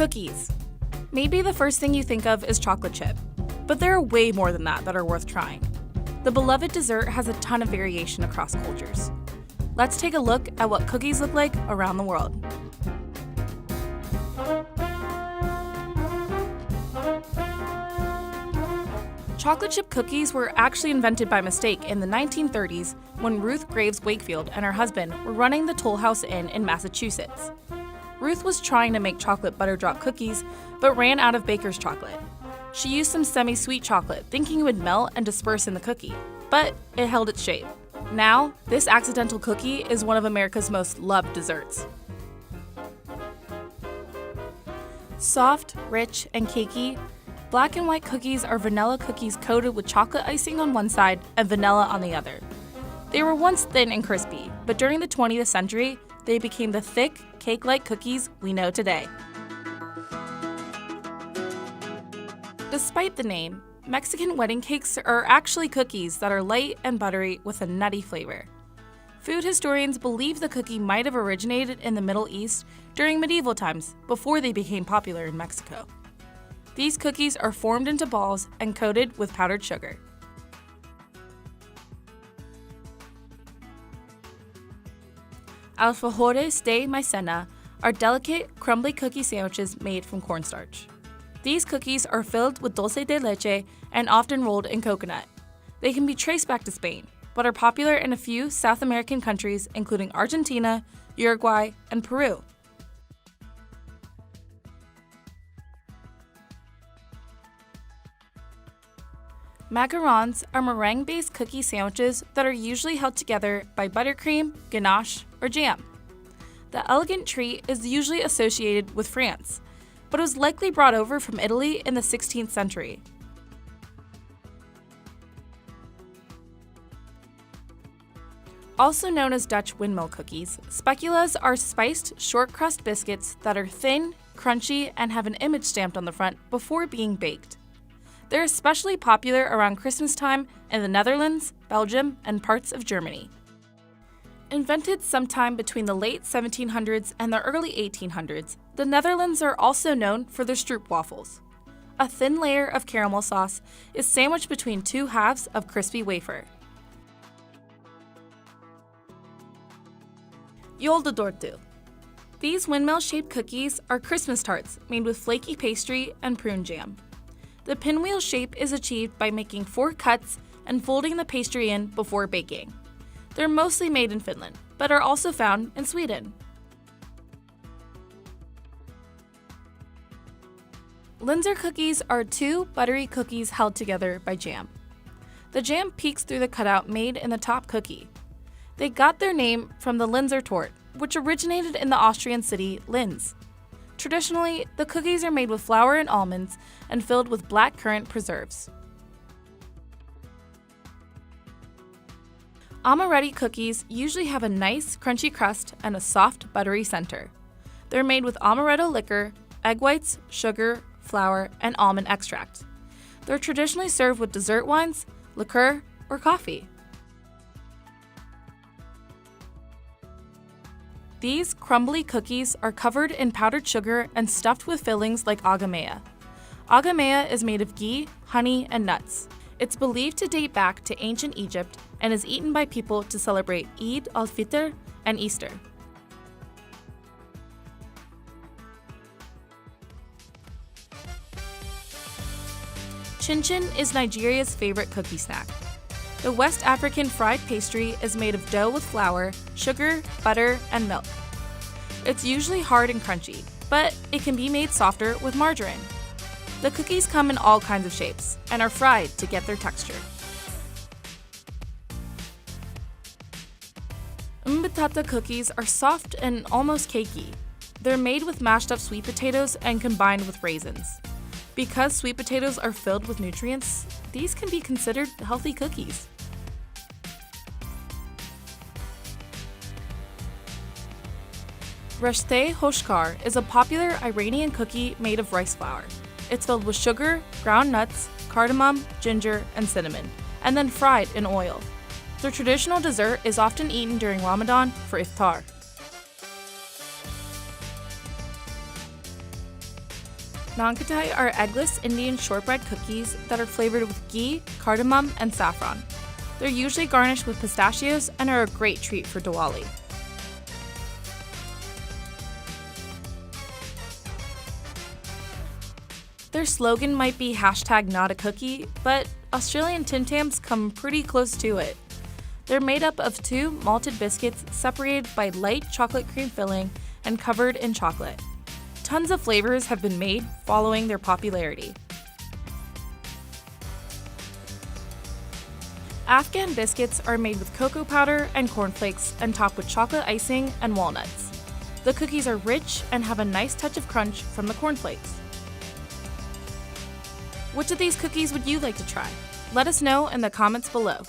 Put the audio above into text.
Cookies. Maybe the first thing you think of is chocolate chip, but there are way more than that are worth trying. The beloved dessert has a ton of variation across cultures. Let's take a look at what cookies look like around the world. Chocolate chip cookies were actually invented by mistake in the 1930s when Ruth Graves Wakefield and her husband were running the Toll House Inn in Massachusetts. Ruth was trying to make chocolate butter drop cookies, but ran out of baker's chocolate. She used some semi-sweet chocolate, thinking it would melt and disperse in the cookie, but it held its shape. Now, this accidental cookie is one of America's most loved desserts. Soft, rich, and cakey, black and white cookies are vanilla cookies coated with chocolate icing on one side and vanilla on the other. They were once thin and crispy, but during the 20th century, they became the thick, cake-like cookies we know today. Despite the name, Mexican wedding cakes are actually cookies that are light and buttery with a nutty flavor. Food historians believe the cookie might have originated in the Middle East during medieval times before they became popular in Mexico. These cookies are formed into balls and coated with powdered sugar. Alfajores de maicena are delicate, crumbly cookie sandwiches made from cornstarch. These cookies are filled with dulce de leche and often rolled in coconut. They can be traced back to Spain, but are popular in a few South American countries including Argentina, Uruguay, and Peru. Macarons are meringue-based cookie sandwiches that are usually held together by buttercream, ganache, or jam. The elegant treat is usually associated with France, but was likely brought over from Italy in the 16th century. Also known as Dutch windmill cookies, speculas are spiced short crust biscuits that are thin, crunchy, and have an image stamped on the front before being baked. They're especially popular around Christmas time in the Netherlands, Belgium, and parts of Germany. Invented sometime between the late 1700s and the early 1800s, the Netherlands are also known for their stroopwafels. A thin layer of caramel sauce is sandwiched between two halves of crispy wafer. Yoldedortu. These windmill-shaped cookies are Christmas tarts made with flaky pastry and prune jam. The pinwheel shape is achieved by making 4 cuts and folding the pastry in before baking. They're mostly made in Finland, but are also found in Sweden. Linzer cookies are 2 buttery cookies held together by jam. The jam peeks through the cutout made in the top cookie. They got their name from the Linzer torte, which originated in the Austrian city Linz. Traditionally, the cookies are made with flour and almonds and filled with black currant preserves. Amaretti cookies usually have a nice, crunchy crust and a soft, buttery center. They're made with amaretto liquor, egg whites, sugar, flour, and almond extract. They're traditionally served with dessert wines, liqueur, or coffee. These crumbly cookies are covered in powdered sugar and stuffed with fillings like agamea. Agamea is made of ghee, honey, and nuts. It's believed to date back to ancient Egypt and is eaten by people to celebrate Eid al-Fitr and Easter. Chin-chin is Nigeria's favorite cookie snack. The West African fried pastry is made of dough with flour, sugar, butter, and milk. It's usually hard and crunchy, but it can be made softer with margarine. The cookies come in all kinds of shapes and are fried to get their texture. Mbatata cookies are soft and almost cakey. They're made with mashed up sweet potatoes and combined with raisins. Because sweet potatoes are filled with nutrients, these can be considered healthy cookies. Reshteh hoshkar is a popular Iranian cookie made of rice flour. It's filled with sugar, ground nuts, cardamom, ginger, and cinnamon, and then fried in oil. Their traditional dessert is often eaten during Ramadan for iftar. Nankatai are eggless Indian shortbread cookies that are flavored with ghee, cardamom, and saffron. They're usually garnished with pistachios and are a great treat for Diwali. Their slogan might be #NotACookie, but Australian Tim Tams come pretty close to it. They're made up of 2 malted biscuits separated by light chocolate cream filling and covered in chocolate. Tons of flavors have been made following their popularity. Afghan biscuits are made with cocoa powder and cornflakes and topped with chocolate icing and walnuts. The cookies are rich and have a nice touch of crunch from the cornflakes. Which of these cookies would you like to try? Let us know in the comments below.